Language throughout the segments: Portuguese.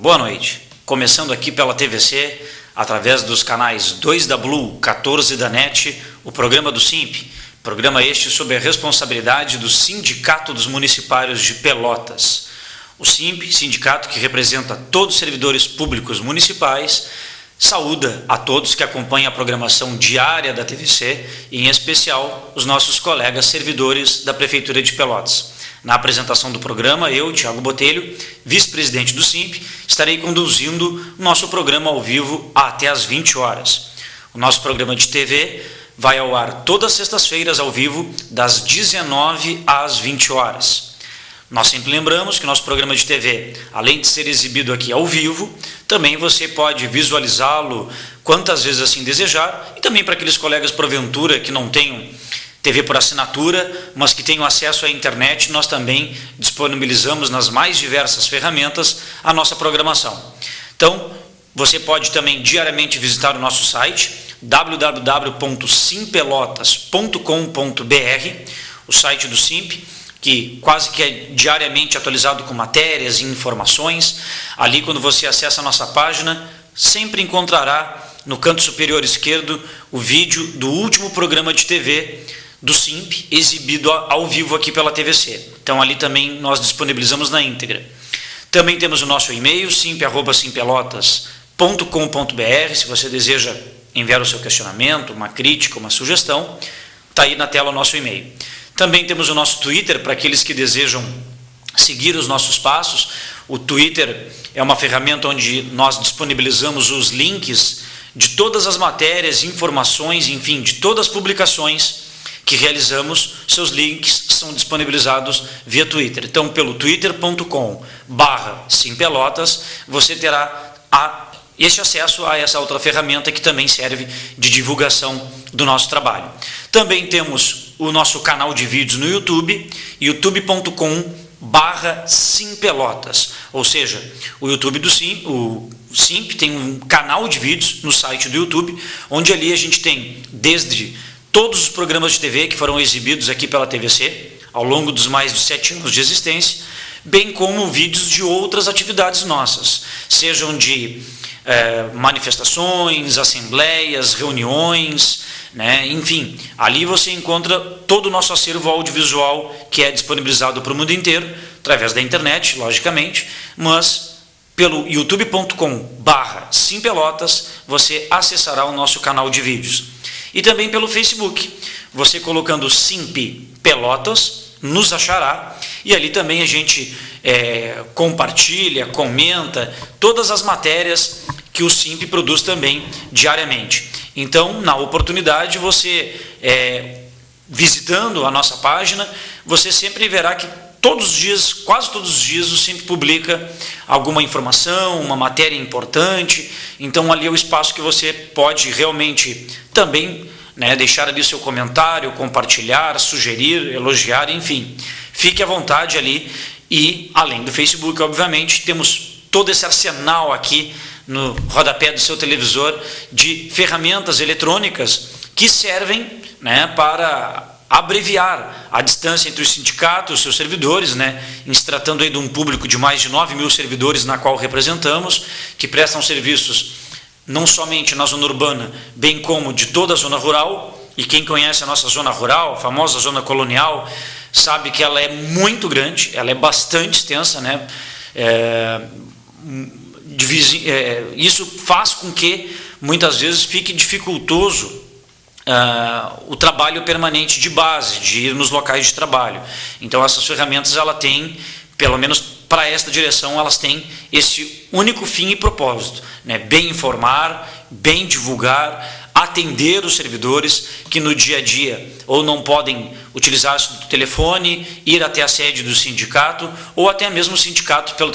Boa noite. Começando aqui pela TVC, através dos canais 2 da Blue, 14 da NET, o programa do SIMP. Programa este sob a responsabilidade do Sindicato dos Municipários de Pelotas. O SIMP, sindicato que representa todos os servidores públicos municipais, saúda a todos que acompanham a programação diária da TVC e, em especial, os nossos colegas servidores da Prefeitura de Pelotas. Na apresentação do programa, eu, Thiago Botelho, vice-presidente do SIMP, estarei conduzindo o nosso programa ao vivo até às 20 horas. O nosso programa de TV vai ao ar todas as sextas-feiras ao vivo, das 19 às 20 horas. Nós sempre lembramos que nosso programa de TV, além de ser exibido aqui ao vivo, também você pode visualizá-lo quantas vezes assim desejar, e também para aqueles colegas porventura que não tenham TV por assinatura, mas que tenham acesso à internet, nós também disponibilizamos nas mais diversas ferramentas a nossa programação. Então, você pode também diariamente visitar o nosso site, www.simpelotas.com.br, o site do SIMP, que quase que é diariamente atualizado com matérias e informações. Ali, quando você acessa a nossa página, sempre encontrará no canto superior esquerdo o vídeo do último programa de TV do SIMP, exibido ao vivo aqui pela TVC. Então, ali também nós disponibilizamos na íntegra. Também temos o nosso e-mail, simp@simpelotas.com.br, se você deseja enviar o seu questionamento, uma crítica, uma sugestão, está aí na tela o nosso e-mail. Também temos o nosso Twitter, para aqueles que desejam seguir os nossos passos. O Twitter é uma ferramenta onde nós disponibilizamos os links de todas as matérias, informações, enfim, de todas as publicações que realizamos. Seus links são disponibilizados via Twitter. Então, pelo twitter.com/simpelotas, você terá este acesso a essa outra ferramenta que também serve de divulgação do nosso trabalho. Também temos o nosso canal de vídeos no YouTube, youtube.com/simpelotas, ou seja, o YouTube do SIMP, o SIMP tem um canal de vídeos no site do YouTube, onde ali a gente tem desde todos os programas de TV que foram exibidos aqui pela TVC, ao longo dos mais de 7 anos de existência, bem como vídeos de outras atividades nossas, sejam de manifestações, assembleias, reuniões, né? Enfim, ali você encontra todo o nosso acervo audiovisual que é disponibilizado para o mundo inteiro, através da internet, logicamente, mas pelo youtube.com/simpelotas você acessará o nosso canal de vídeos. E também pelo Facebook, você colocando SIMP Pelotas, nos achará, e ali também a gente compartilha, comenta todas as matérias que o SIMP produz também diariamente. Então, na oportunidade, você visitando a nossa página, você sempre verá que todos os dias, quase todos os dias, o SIMP publica alguma informação, uma matéria importante. Então, ali é o espaço que você pode realmente também, né, deixar ali o seu comentário, compartilhar, sugerir, elogiar, enfim. Fique à vontade ali. E, além do Facebook, obviamente, temos todo esse arsenal aqui no rodapé do seu televisor de ferramentas eletrônicas que servem, né, para abreviar a distância entre o sindicato e os seus servidores, né, em se tratando aí de um público de mais de 9.000 servidores na qual representamos, que prestam serviços não somente na zona urbana, bem como de toda a zona rural. E quem conhece a nossa zona rural, a famosa zona colonial, sabe que ela é muito grande, ela é bastante extensa, né? Isso faz com que muitas vezes fique dificultoso o trabalho permanente de base, de ir nos locais de trabalho. Então, essas ferramentas, ela tem, pelo menos para esta direção, elas têm esse único fim e propósito, né? Bem informar, bem divulgar, atender os servidores que no dia a dia ou não podem utilizar o telefone, ir até a sede do sindicato, ou até mesmo o sindicato, pela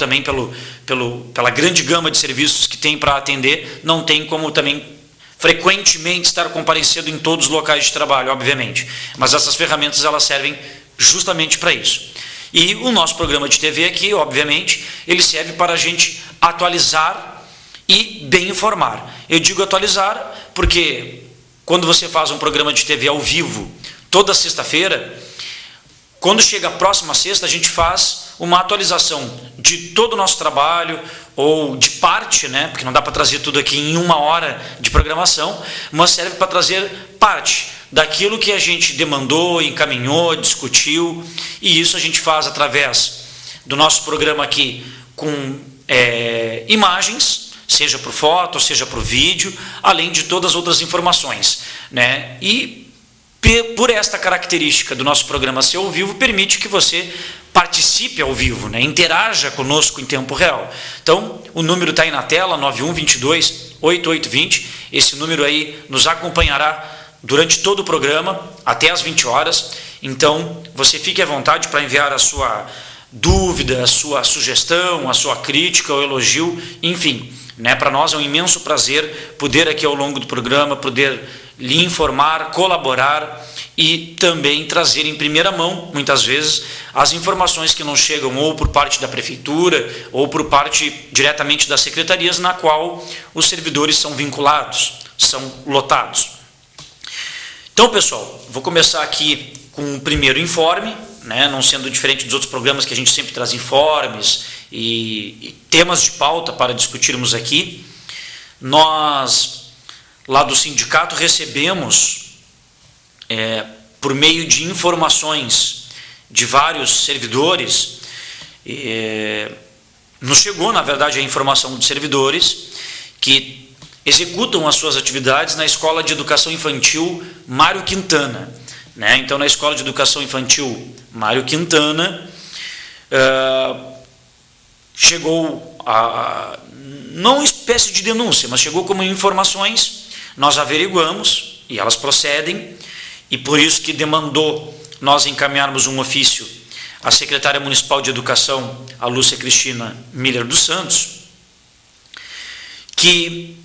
grande gama de serviços que tem para atender, não tem como também frequentemente estar comparecendo em todos os locais de trabalho, obviamente. Mas essas ferramentas, elas servem justamente para isso. E o nosso programa de TV aqui, obviamente, ele serve para a gente atualizar e bem informar. Eu digo atualizar porque quando você faz um programa de TV ao vivo toda sexta-feira, quando chega a próxima sexta, a gente faz uma atualização de todo o nosso trabalho, ou de parte, né, porque não dá para trazer tudo aqui em 1 hora de programação, mas serve para trazer parte daquilo que a gente demandou, encaminhou, discutiu, e isso a gente faz através do nosso programa aqui com imagens, seja por foto, seja por vídeo, além de todas as outras informações, né? E por esta característica do nosso programa ser ao vivo, permite que você participe ao vivo, né? Interaja conosco em tempo real. Então, o número está aí na tela, 9122-8820, esse número aí nos acompanhará durante todo o programa, até às 20 horas, então você fique à vontade para enviar a sua dúvida, a sua sugestão, a sua crítica, o elogio, enfim, né? Para nós é um imenso prazer poder aqui ao longo do programa, poder lhe informar, colaborar e também trazer em primeira mão, muitas vezes, as informações que não chegam ou por parte da prefeitura ou por parte diretamente das secretarias na qual os servidores são vinculados, são lotados. Então, pessoal, vou começar aqui com o primeiro informe, né, não sendo diferente dos outros programas que a gente sempre traz informes e temas de pauta para discutirmos aqui. Nós, lá do sindicato, recebemos, por meio de informações de vários servidores, nos chegou, na verdade, a informação dos servidores que executam as suas atividades na Escola de Educação Infantil Mário Quintana, né? Então, na Escola de Educação Infantil Mário Quintana, chegou não uma espécie de denúncia, mas chegou como informações, nós averiguamos e elas procedem, e por isso que demandou nós encaminharmos um ofício à secretária municipal de Educação, a Lúcia Cristina Miller dos Santos, que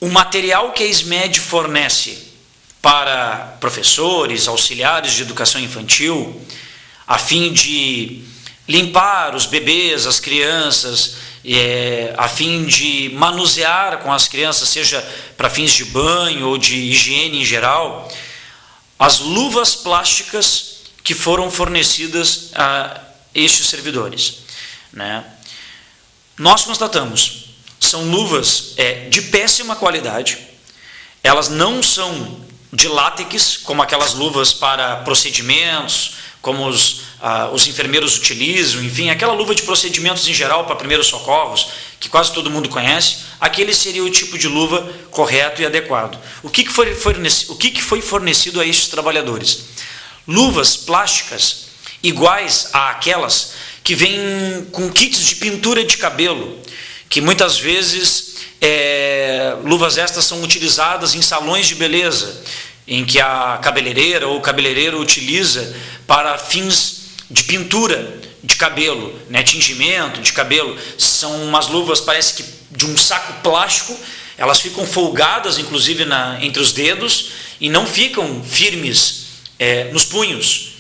o material que a SMED fornece para professores, auxiliares de educação infantil, a fim de limpar os bebês, as crianças, a fim de manusear com as crianças, seja para fins de banho ou de higiene em geral, as luvas plásticas que foram fornecidas a estes servidores, né? Nós constatamos, são luvas de péssima qualidade, elas não são de látex, como aquelas luvas para procedimentos, como os enfermeiros utilizam, enfim, aquela luva de procedimentos em geral para primeiros socorros, que quase todo mundo conhece, aquele seria o tipo de luva correto e adequado. O que foi fornecido a estes trabalhadores? Luvas plásticas iguais àquelas que vêm com kits de pintura de cabelo, que muitas vezes luvas estas são utilizadas em salões de beleza, em que a cabeleireira ou o cabeleireiro utiliza para fins de pintura de cabelo, né, tingimento de cabelo. São umas luvas, parece que de um saco plástico, elas ficam folgadas inclusive entre os dedos e não ficam firmes nos punhos.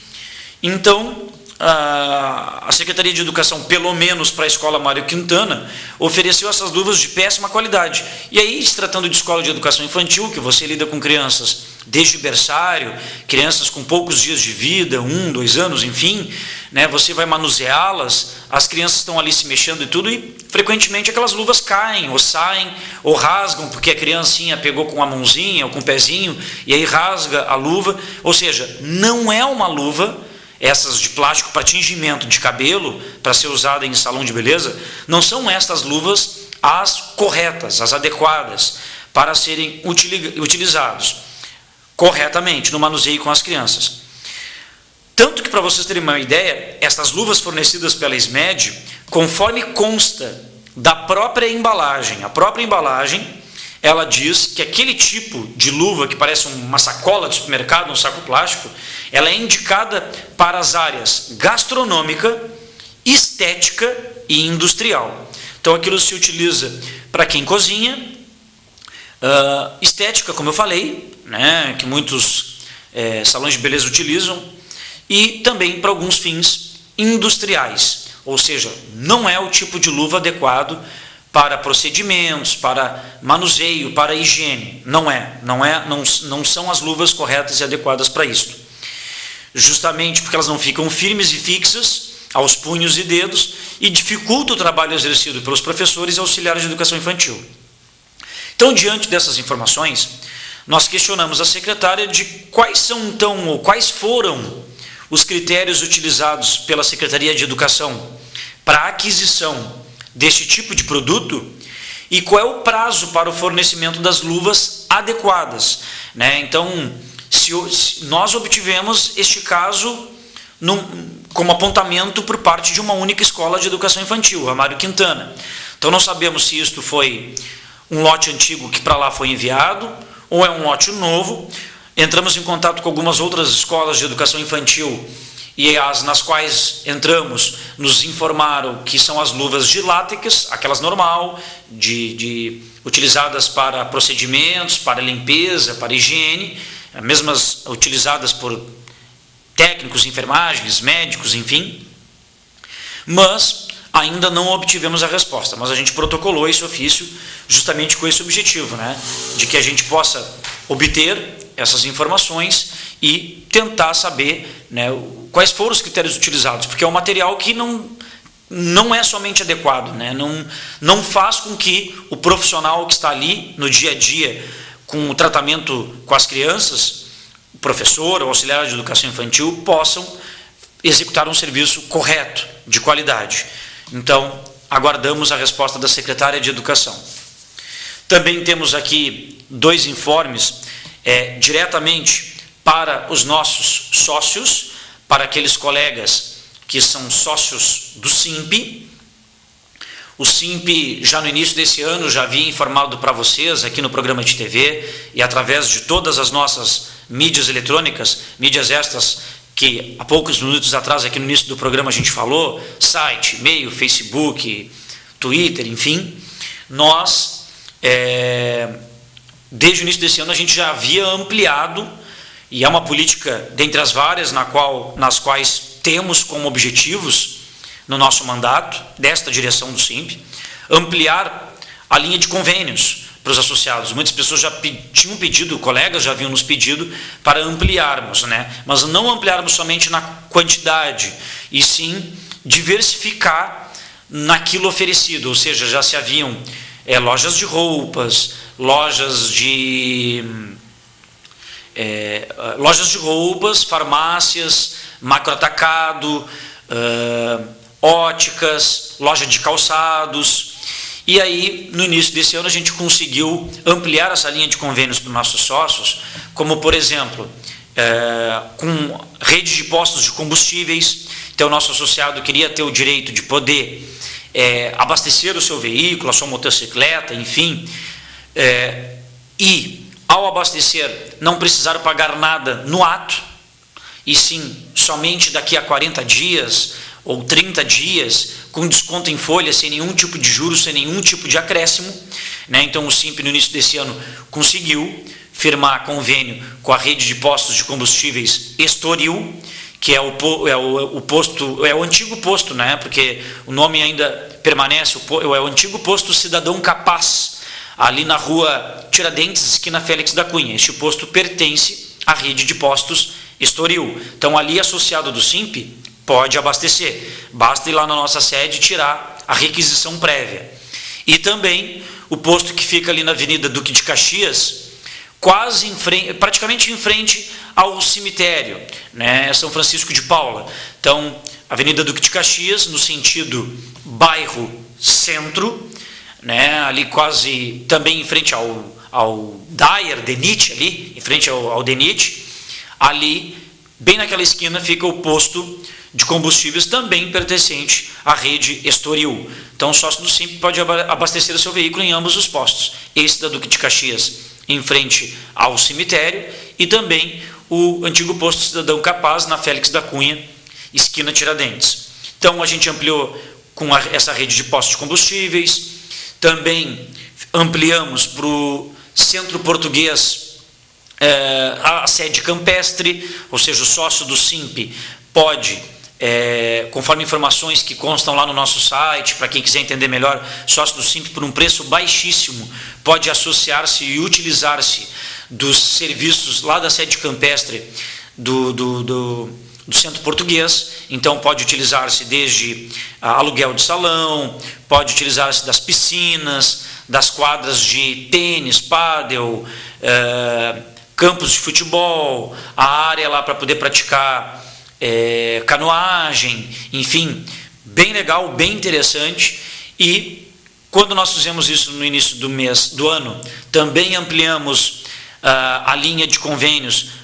Então, a Secretaria de Educação, pelo menos para a Escola Mário Quintana, ofereceu essas luvas de péssima qualidade. E aí, se tratando de escola de educação infantil, que você lida com crianças desde berçário, crianças com poucos dias de vida, 1, 2 anos, enfim, né, você vai manuseá-las, as crianças estão ali se mexendo e tudo, e frequentemente aquelas luvas caem, ou saem, ou rasgam, porque a criancinha pegou com a mãozinha ou com o pezinho, e aí rasga a luva. Ou seja, não é uma luva, essas de plástico para tingimento de cabelo, para ser usada em salão de beleza, não são estas luvas as corretas, as adequadas, para serem utilizados corretamente no manuseio com as crianças. Tanto que, para vocês terem uma ideia, essas luvas fornecidas pela SMED, conforme consta da própria embalagem, a própria embalagem, ela diz que aquele tipo de luva que parece uma sacola de supermercado, um saco plástico, ela é indicada para as áreas gastronômica, estética e industrial. Então, aquilo se utiliza para quem cozinha, estética, como eu falei, né, que muitos salões de beleza utilizam, e também para alguns fins industriais, ou seja, não é o tipo de luva adequado para procedimentos, para manuseio, para higiene. Não são as luvas corretas e adequadas para isso. Justamente porque elas não ficam firmes e fixas, aos punhos e dedos e dificulta o trabalho exercido pelos professores e auxiliares de educação infantil. Então, diante dessas informações, nós questionamos a secretária de quais foram os critérios utilizados pela Secretaria de Educação para a aquisição deste tipo de produto e qual é o prazo para o fornecimento das luvas adequadas, né? Então, se nós obtivemos este caso como apontamento por parte de uma única escola de educação infantil, a Mário Quintana. Então, não sabemos se isto foi um lote antigo que para lá foi enviado ou é um lote novo. Entramos em contato com algumas outras escolas de educação infantil e as nas quais entramos nos informaram que são as luvas de látex, aquelas normal, utilizadas para procedimentos, para limpeza, para higiene, mesmas utilizadas por técnicos, enfermagens, médicos, enfim. Mas ainda não obtivemos a resposta, mas a gente protocolou esse ofício justamente com esse objetivo, né, de que a gente possa obter essas informações e tentar saber, né, quais foram os critérios utilizados, porque é um material que não é somente adequado, né, não faz com que o profissional que está ali no dia a dia com o tratamento com as crianças, o professor, o auxiliar de educação infantil, possam executar um serviço correto, de qualidade. Então, aguardamos a resposta da secretária de Educação. Também temos aqui 2 informes diretamente para os nossos sócios, para aqueles colegas que são sócios do SIMP. O SIMP, já no início desse ano, já havia informado para vocês aqui no programa de TV e através de todas as nossas mídias eletrônicas, mídias estas que há poucos minutos atrás, aqui no início do programa, a gente falou, site, e-mail, Facebook, Twitter, enfim, nós, desde o início desse ano, a gente já havia ampliado, e é uma política dentre as várias nas quais temos como objetivos, no nosso mandato, desta direção do SIMP, ampliar a linha de convênios para os associados. Muitas pessoas já tinham pedido, colegas já haviam nos pedido para ampliarmos, né? Mas não ampliarmos somente na quantidade, e sim diversificar naquilo oferecido, ou seja, já se haviam lojas de roupas, farmácias, macroatacado, óticas, loja de calçados. E aí, no início desse ano, a gente conseguiu ampliar essa linha de convênios para os nossos sócios, como, por exemplo, com rede de postos de combustíveis. Então, o nosso associado queria ter o direito de poder abastecer o seu veículo, a sua motocicleta, enfim, e, ao abastecer, não precisar pagar nada no ato, e sim, somente daqui a 40 dias ou 30 dias, com desconto em folha, sem nenhum tipo de juros, sem nenhum tipo de acréscimo, né? Então, o SIMP, no início desse ano, conseguiu firmar convênio com a rede de postos de combustíveis Estoril, que é o antigo posto, né? Porque o nome ainda permanece, é o antigo posto Cidadão Capaz, ali na rua Tiradentes, esquina Félix da Cunha. Este posto pertence à rede de postos Estoril. Então, ali, associado do SIMP, pode abastecer. Basta ir lá na nossa sede e tirar a requisição prévia. E também o posto que fica ali na Avenida Duque de Caxias, praticamente em frente ao cemitério, né, São Francisco de Paula. Então, Avenida Duque de Caxias, no sentido bairro-centro, né, ali quase também em frente ao Dyer, DENIT, ali, em frente ao DENIT, ali, bem naquela esquina, fica o posto de combustíveis também pertencente à rede Estoril. Então, o sócio do SIMP pode abastecer o seu veículo em ambos os postos. Esse da Duque de Caxias, em frente ao cemitério, e também o antigo posto Cidadão Capaz, na Félix da Cunha, esquina Tiradentes. Então, a gente ampliou com essa rede de postos de combustíveis, também ampliamos para o Centro Português a sede campestre, ou seja, o sócio do SIMP pode, conforme informações que constam lá no nosso site, para quem quiser entender melhor, sócio do SIMP por um preço baixíssimo, pode associar-se e utilizar-se dos serviços lá da sede campestre do do Centro Português, então pode utilizar-se desde aluguel de salão, pode utilizar-se das piscinas, das quadras de tênis, pádel, campos de futebol, a área lá para poder praticar canoagem, enfim, bem legal, bem interessante. E quando nós fizemos isso no início do ano, também ampliamos a linha de convênios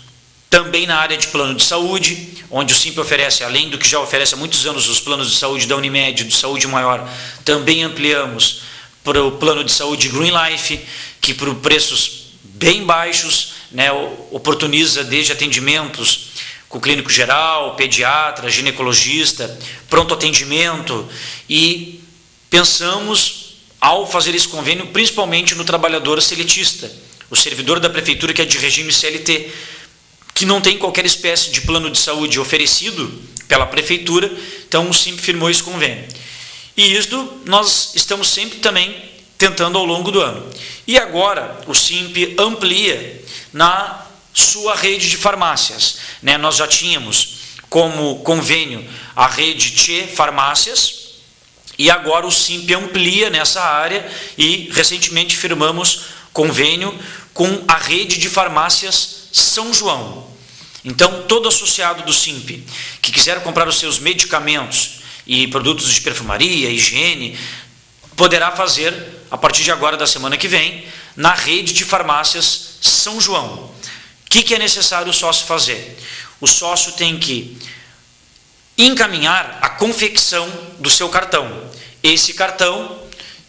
também na área de plano de saúde, onde o SIMP oferece, além do que já oferece há muitos anos os planos de saúde da Unimed, de saúde maior, também ampliamos para o plano de saúde Green Life, que por preços bem baixos, né, oportuniza desde atendimentos com clínico geral, pediatra, ginecologista, pronto atendimento, e pensamos, ao fazer esse convênio, principalmente no trabalhador seletista, o servidor da prefeitura que é de regime CLT, que não tem qualquer espécie de plano de saúde oferecido pela prefeitura, então o SIMP firmou esse convênio. E isso nós estamos sempre também tentando ao longo do ano. E agora o SIMP amplia na sua rede de farmácias, né? Nós já tínhamos como convênio a rede Tchê Farmácias, e agora o SIMP amplia nessa área e recentemente firmamos convênio com a rede de farmácias São João. Então, todo associado do SIMP que quiser comprar os seus medicamentos e produtos de perfumaria, higiene, poderá fazer, a partir de agora da semana que vem, na rede de farmácias São João. O que é necessário o sócio fazer? O sócio tem que encaminhar a confecção do seu cartão. Esse cartão,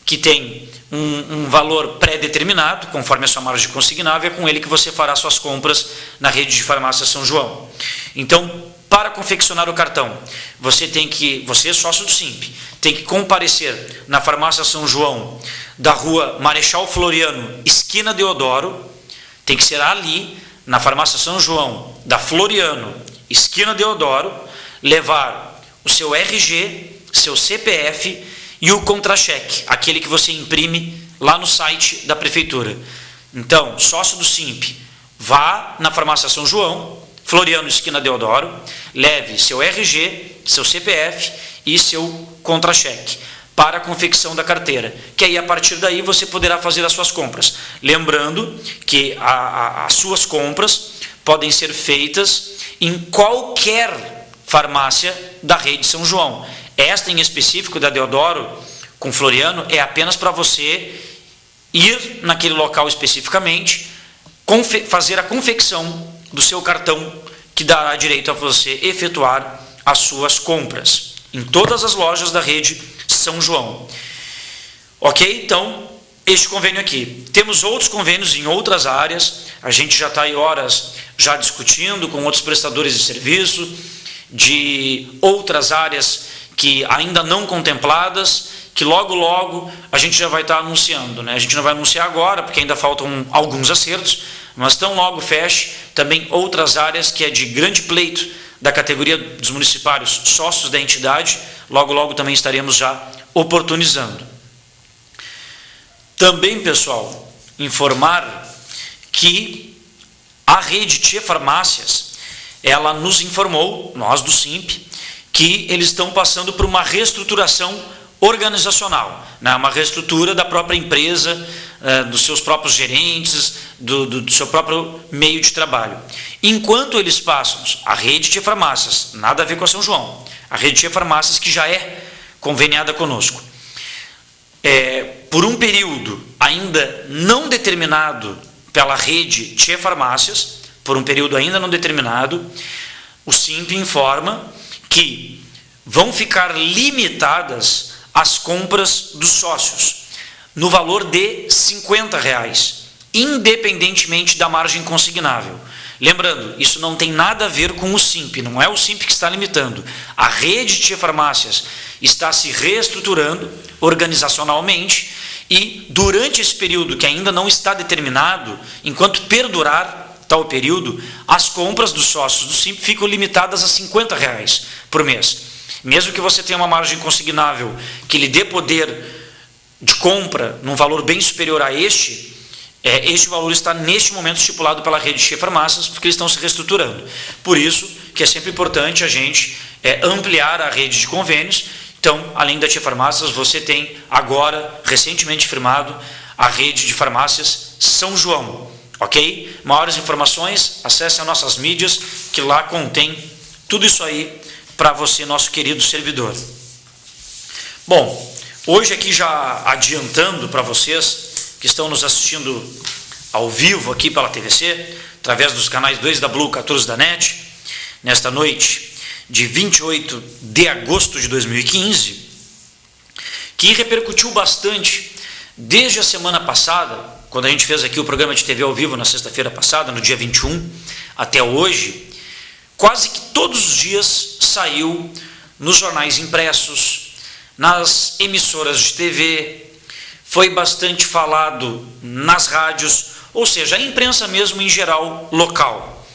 que tem um valor pré-determinado, conforme a sua margem consignável, é com ele que você fará suas compras na rede de farmácia São João. Então, para confeccionar o cartão, você, sócio do SIMP, tem que comparecer na farmácia São João, da rua Marechal Floriano, esquina Deodoro, tem que ser ali, na farmácia São João, da Floriano, esquina Deodoro, levar o seu RG, seu CPF e o contra-cheque, aquele que você imprime lá no site da prefeitura. Então, sócio do SIMP, vá na farmácia São João, Floriano, esquina Deodoro, leve seu RG, seu CPF e seu contra-cheque para a confecção da carteira, que aí a partir daí você poderá fazer as suas compras. Lembrando que as suas compras podem ser feitas em qualquer farmácia da rede São João. Esta em específico da Deodoro com Floriano é apenas para você ir naquele local especificamente, fazer a confecção do seu cartão que dará direito a você efetuar as suas compras em todas as lojas da rede São João. Ok? Então, este convênio aqui. Temos outros convênios em outras áreas, a gente já está aí horas já discutindo com outros prestadores de serviço, de outras áreas que ainda não contempladas, que logo logo a gente já vai estar anunciando, né? A gente não vai anunciar agora, porque ainda faltam alguns acertos, mas tão logo feche também outras áreas que é de grande pleito da categoria dos municipários sócios da entidade, logo logo também estaremos já oportunizando. Também, pessoal, informar que a rede Tchê Farmácias, ela nos informou, nós do SIMP, que eles estão passando por uma reestruturação organizacional, né? Uma reestrutura da própria empresa, dos seus próprios gerentes, do seu próprio meio de trabalho. Enquanto eles passam a rede de farmácias, nada a ver com a São João, a rede de farmácias que já é conveniada conosco, por um período ainda não determinado pela rede Tchê Farmácias, por um período ainda não determinado, o SIMP informa que vão ficar limitadas as compras dos sócios no valor de R$50, independentemente da margem consignável. Lembrando, isso não tem nada a ver com o SIMP, não é o SIMP que está limitando. A rede de farmácias está se reestruturando organizacionalmente e, durante esse período que ainda não está determinado, enquanto perdurar tal período, as compras dos sócios do SIMP ficam limitadas a R$50 por mês. Mesmo que você tenha uma margem consignável que lhe dê poder de compra num valor bem superior a este, Este valor está neste momento estipulado pela rede de farmácias, porque eles estão se reestruturando. Por isso que é sempre importante a gente ampliar a rede de convênios. Então, além da Tia Farmácias, você tem agora, recentemente firmado, a rede de farmácias São João. Ok? Maiores informações, acesse as nossas mídias, que lá contém tudo isso aí para você, nosso querido servidor. Bom, hoje aqui já adiantando para vocês que estão nos assistindo ao vivo aqui pela TVC, através dos canais 2 da Blue, 14 da NET, nesta noite de 28 de agosto de 2015, que repercutiu bastante desde a semana passada, quando a gente fez aqui o programa de TV ao vivo na sexta-feira passada, no dia 21, até hoje, quase que todos os dias saiu nos jornais impressos, nas emissoras de TV, foi bastante falado nas rádios, ou seja, a imprensa mesmo em geral local.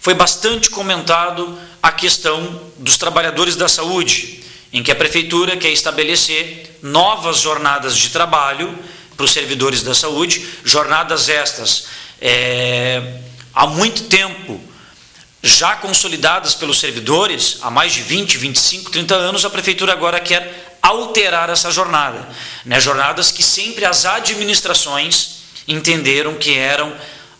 Foi bastante comentado a questão dos trabalhadores da saúde, em que a prefeitura quer estabelecer novas jornadas de trabalho para os servidores da saúde, jornadas estas há muito tempo já consolidadas pelos servidores, há mais de 20, 25, 30 anos, a prefeitura agora quer alterar essa jornada, jornadas que sempre as administrações entenderam que eram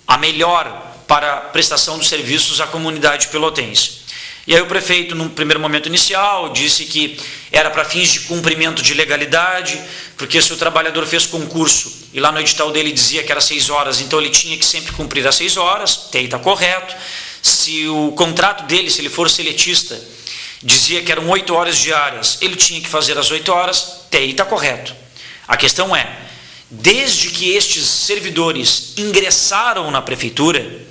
a melhor para a prestação dos serviços à comunidade pelotense. E aí o prefeito, num primeiro momento inicial, disse que era para fins de cumprimento de legalidade, porque se o trabalhador fez concurso e lá no edital dele dizia que era 6 horas, então ele tinha que sempre cumprir as 6 horas, até aí está correto. Se o contrato dele, se ele for seletista, dizia que eram 8 horas diárias, ele tinha que fazer as 8 horas, até aí está correto. A questão é, desde que estes servidores ingressaram na prefeitura,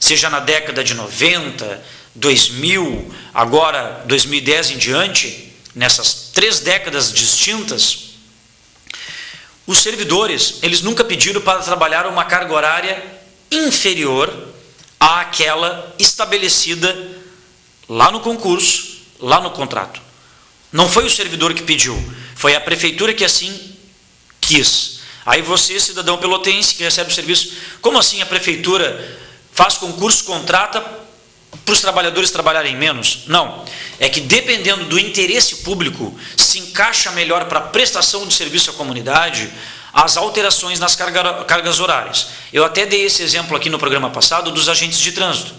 seja na década de 90, 2000, agora 2010 em diante, nessas 3 décadas distintas, os servidores, eles nunca pediram para trabalhar uma carga horária inferior àquela estabelecida lá no concurso, lá no contrato. Não foi o servidor que pediu, foi a prefeitura que assim quis. Aí você, cidadão pelotense que recebe o serviço, como assim a prefeitura faz concurso, contrata para os trabalhadores trabalharem menos? Não, é que dependendo do interesse público, se encaixa melhor para a prestação de serviço à comunidade as alterações nas cargas horárias. Eu até dei esse exemplo aqui no programa passado dos agentes de trânsito.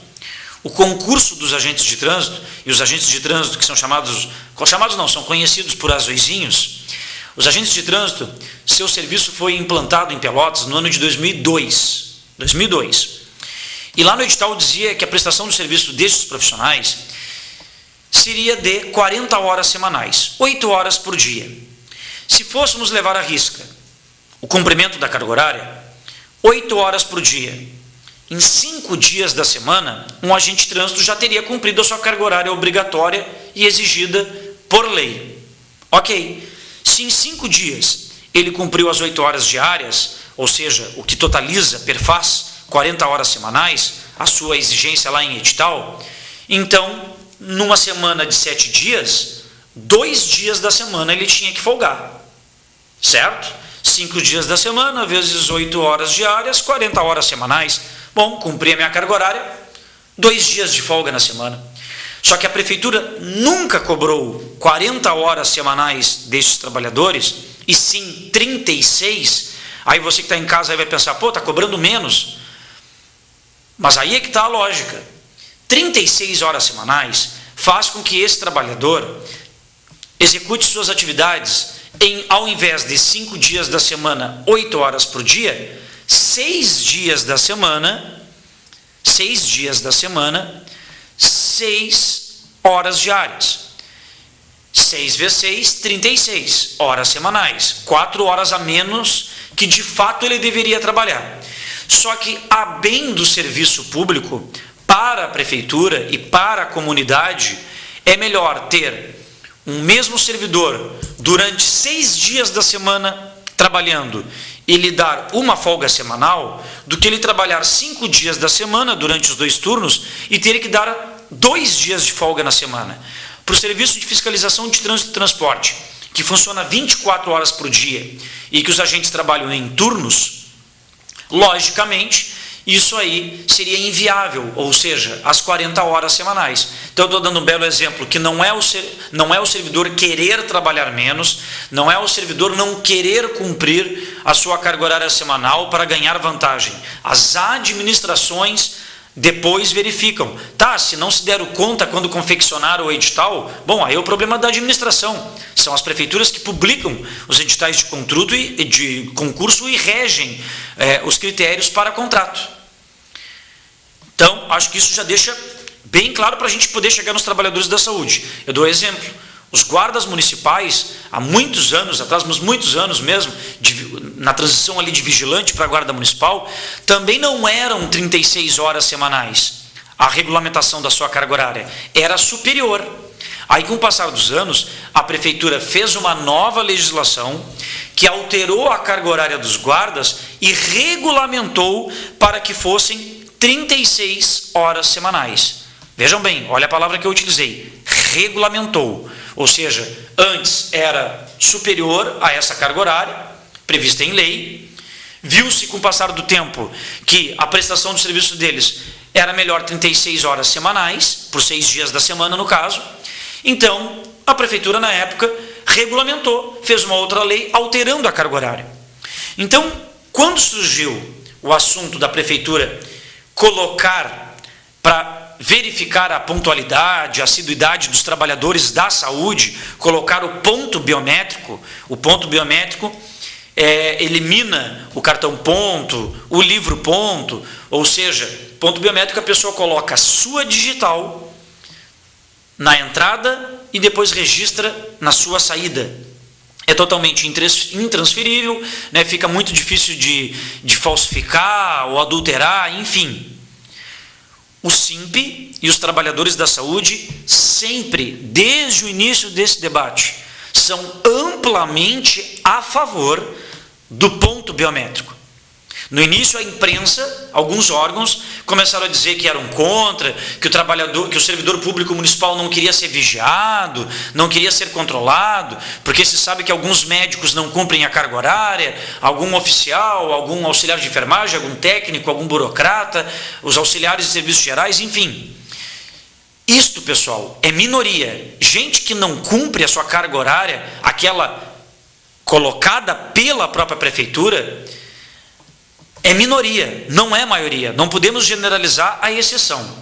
O concurso dos agentes de trânsito, e os agentes de trânsito que são são conhecidos por azuizinhos, os agentes de trânsito, seu serviço foi implantado em Pelotas no ano de 2002. E lá no edital dizia que a prestação de serviço destes profissionais seria de 40 horas semanais, 8 horas por dia. Se fôssemos levar à risca o cumprimento da carga horária, 8 horas por dia, em 5 dias da semana, um agente de trânsito já teria cumprido a sua carga horária obrigatória e exigida por lei. Ok, se em 5 dias ele cumpriu as 8 horas diárias, ou seja, o que totaliza, perfaz, 40 horas semanais, a sua exigência lá em edital, então, numa semana de 7 dias, 2 dias da semana ele tinha que folgar, certo? 5 dias da semana, vezes 8 horas diárias, 40 horas semanais. Bom, cumpri a minha carga horária, 2 dias de folga na semana. Só que a prefeitura nunca cobrou 40 horas semanais destes trabalhadores, e sim 36. Aí você que está em casa aí vai pensar, pô, está cobrando menos. Mas aí é que está a lógica. 36 horas semanais faz com que esse trabalhador execute suas atividades ao invés de 5 dias da semana, 8 horas por dia, 6 dias da semana, 6 horas diárias. 6 vezes 6, 36 horas semanais. 4 horas a menos que de fato ele deveria trabalhar. Só que, a bem do serviço público, para a prefeitura e para a comunidade, é melhor ter um mesmo servidor durante 6 dias da semana trabalhando e lhe dar uma folga semanal, do que ele trabalhar 5 dias da semana durante os 2 turnos e ter que dar 2 dias de folga na semana. Para o serviço de fiscalização de trânsito e transporte, que funciona 24 horas por dia e que os agentes trabalham em turnos, Logicamente, isso aí seria inviável, ou seja, as 40 horas semanais. Então, eu estou dando um belo exemplo, que não é o servidor querer trabalhar menos, não é o servidor não querer cumprir a sua carga horária semanal para ganhar vantagem. As administrações depois verificam. Tá, se não se deram conta quando confeccionaram o edital, bom, aí é o problema da administração. São as prefeituras que publicam os editais de concurso e regem os critérios para contrato. Então, acho que isso já deixa bem claro para a gente poder chegar nos trabalhadores da saúde. Eu dou exemplo. Os guardas municipais, há muitos anos atrás, mas muitos anos mesmo, na transição ali de vigilante para a guarda municipal, também não eram 36 horas semanais. A regulamentação da sua carga horária era superior. Aí, com o passar dos anos, a prefeitura fez uma nova legislação que alterou a carga horária dos guardas e regulamentou para que fossem 36 horas semanais. Vejam bem, olha a palavra que eu utilizei, regulamentou. Ou seja, antes era superior a essa carga horária, prevista em lei. Viu-se com o passar do tempo que a prestação de serviço deles era melhor 36 horas semanais, por 6 dias da semana no caso. Então, a prefeitura na época regulamentou, fez uma outra lei alterando a carga horária. Então, quando surgiu o assunto da prefeitura colocar para verificar a pontualidade, a assiduidade dos trabalhadores da saúde, colocar o ponto biométrico elimina o cartão ponto, o livro ponto, ou seja, ponto biométrico a pessoa coloca a sua digital na entrada e depois registra na sua saída. É totalmente intransferível, né? Fica muito difícil de falsificar ou adulterar, enfim. O SINP e os trabalhadores da saúde sempre, desde o início desse debate, são amplamente a favor do ponto biométrico. No início, a imprensa, alguns órgãos, começaram a dizer que eram contra, que o servidor público municipal não queria ser vigiado, não queria ser controlado, porque se sabe que alguns médicos não cumprem a carga horária, algum oficial, algum auxiliar de enfermagem, algum técnico, algum burocrata, os auxiliares de serviços gerais, enfim. Isto, pessoal, é minoria. Gente que não cumpre a sua carga horária, aquela colocada pela própria prefeitura, é minoria, não é maioria. Não podemos generalizar a exceção.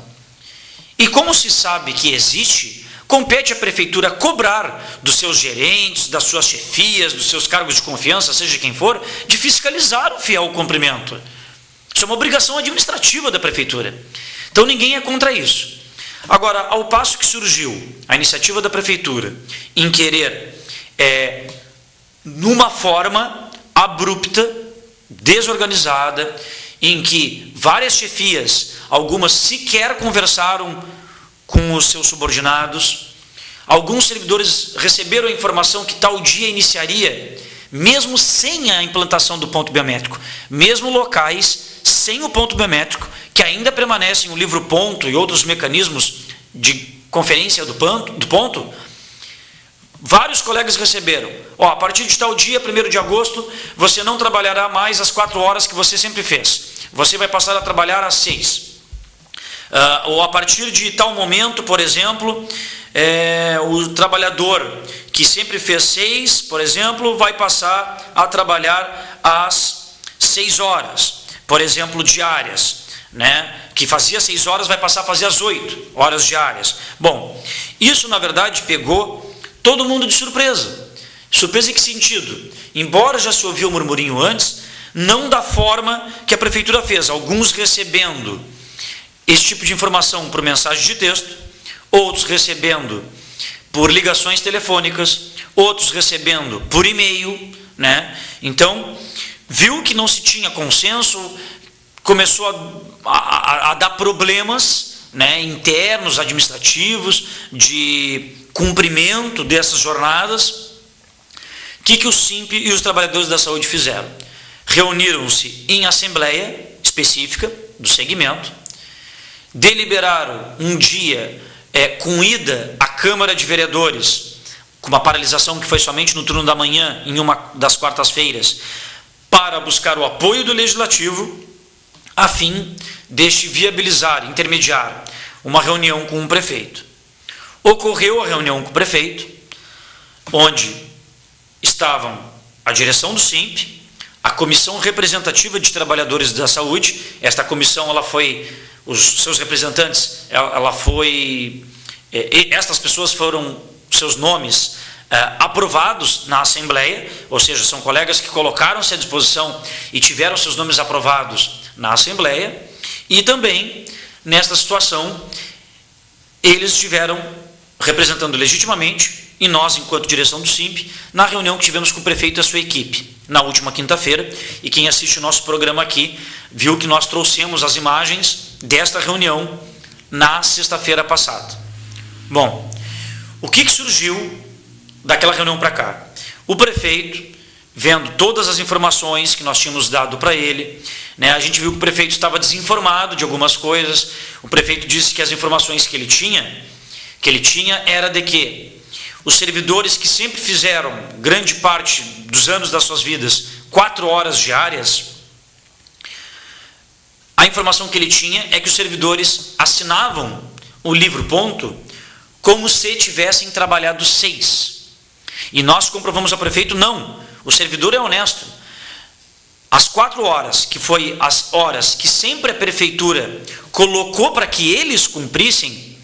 E como se sabe que existe, compete à prefeitura cobrar dos seus gerentes, das suas chefias, dos seus cargos de confiança, seja quem for, de fiscalizar o fiel cumprimento. Isso é uma obrigação administrativa da prefeitura. Então ninguém é contra isso. Agora, ao passo que surgiu a iniciativa da prefeitura em querer, numa forma abrupta, desorganizada, em que várias chefias, algumas sequer conversaram com os seus subordinados, alguns servidores receberam a informação que tal dia iniciaria, mesmo sem a implantação do ponto biométrico, mesmo locais sem o ponto biométrico, que ainda permanecem o livro ponto e outros mecanismos de conferência do ponto, vários colegas receberam, a partir de tal dia, 1º de agosto, você não trabalhará mais as 4 horas que você sempre fez. Você vai passar a trabalhar às 6. Ou a partir de tal momento, por exemplo, o trabalhador que sempre fez 6, por exemplo, vai passar a trabalhar às 6 horas, por exemplo, diárias, né? Que fazia 6 horas vai passar a fazer as 8 horas diárias. Bom, isso na verdade pegou todo mundo de surpresa. Surpresa em que sentido? Embora já se ouviu o murmurinho antes, não da forma que a prefeitura fez. Alguns recebendo esse tipo de informação por mensagem de texto, outros recebendo por ligações telefônicas, outros recebendo por e-mail, né? Então, viu que não se tinha consenso, começou a dar problemas, né, internos, administrativos, de cumprimento dessas jornadas. O que o SINP e os trabalhadores da saúde fizeram? Reuniram-se em assembleia específica do segmento, deliberaram um dia com ida à Câmara de Vereadores, com uma paralisação que foi somente no turno da manhã, em uma das quartas-feiras, para buscar o apoio do Legislativo, a fim deste viabilizar, intermediar uma reunião com o prefeito. Ocorreu a reunião com o prefeito, onde estavam a direção do SIMP, a Comissão Representativa de Trabalhadores da Saúde. Esta comissão, ela foi, os seus representantes, estas pessoas foram, seus nomes, aprovados na Assembleia, ou seja, são colegas que colocaram-se à disposição e tiveram seus nomes aprovados na Assembleia, e também, nesta situação, eles estiveram representando legitimamente, e nós, enquanto direção do SIMP, na reunião que tivemos com o prefeito e a sua equipe, na última quinta-feira, e quem assiste o nosso programa aqui, viu que nós trouxemos as imagens desta reunião na sexta-feira passada. Bom, o que surgiu daquela reunião para cá? O prefeito, vendo todas as informações que nós tínhamos dado para ele, né, a gente viu que o prefeito estava desinformado de algumas coisas. O prefeito disse que as informações que ele tinha era de que os servidores que sempre fizeram grande parte dos anos das suas vidas 4 horas diárias, a informação que ele tinha é que os servidores assinavam o livro ponto como se tivessem trabalhado 6. E nós comprovamos ao prefeito, não, o servidor é honesto. As 4 horas, que foi as horas que sempre a prefeitura colocou para que eles cumprissem,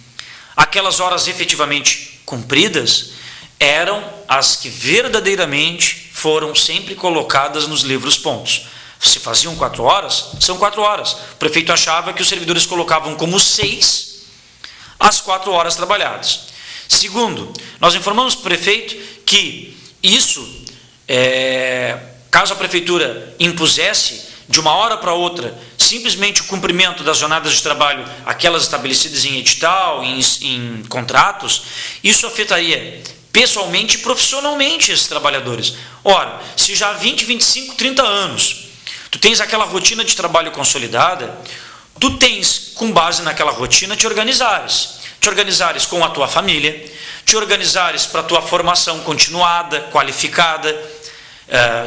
aquelas horas efetivamente cumpridas, eram as que verdadeiramente foram sempre colocadas nos livros pontos. Se faziam 4 horas, são 4 horas. O prefeito achava que os servidores colocavam como 6 as 4 horas trabalhadas. Segundo, nós informamos para o prefeito que isso, caso a prefeitura impusesse de uma hora para outra simplesmente o cumprimento das jornadas de trabalho, aquelas estabelecidas em edital, em contratos, isso afetaria pessoalmente e profissionalmente esses trabalhadores. Ora, se já há 20, 25, 30 anos, tu tens aquela rotina de trabalho consolidada, tu tens, com base naquela rotina, te organizares com a tua família, te organizares para a tua formação continuada, qualificada,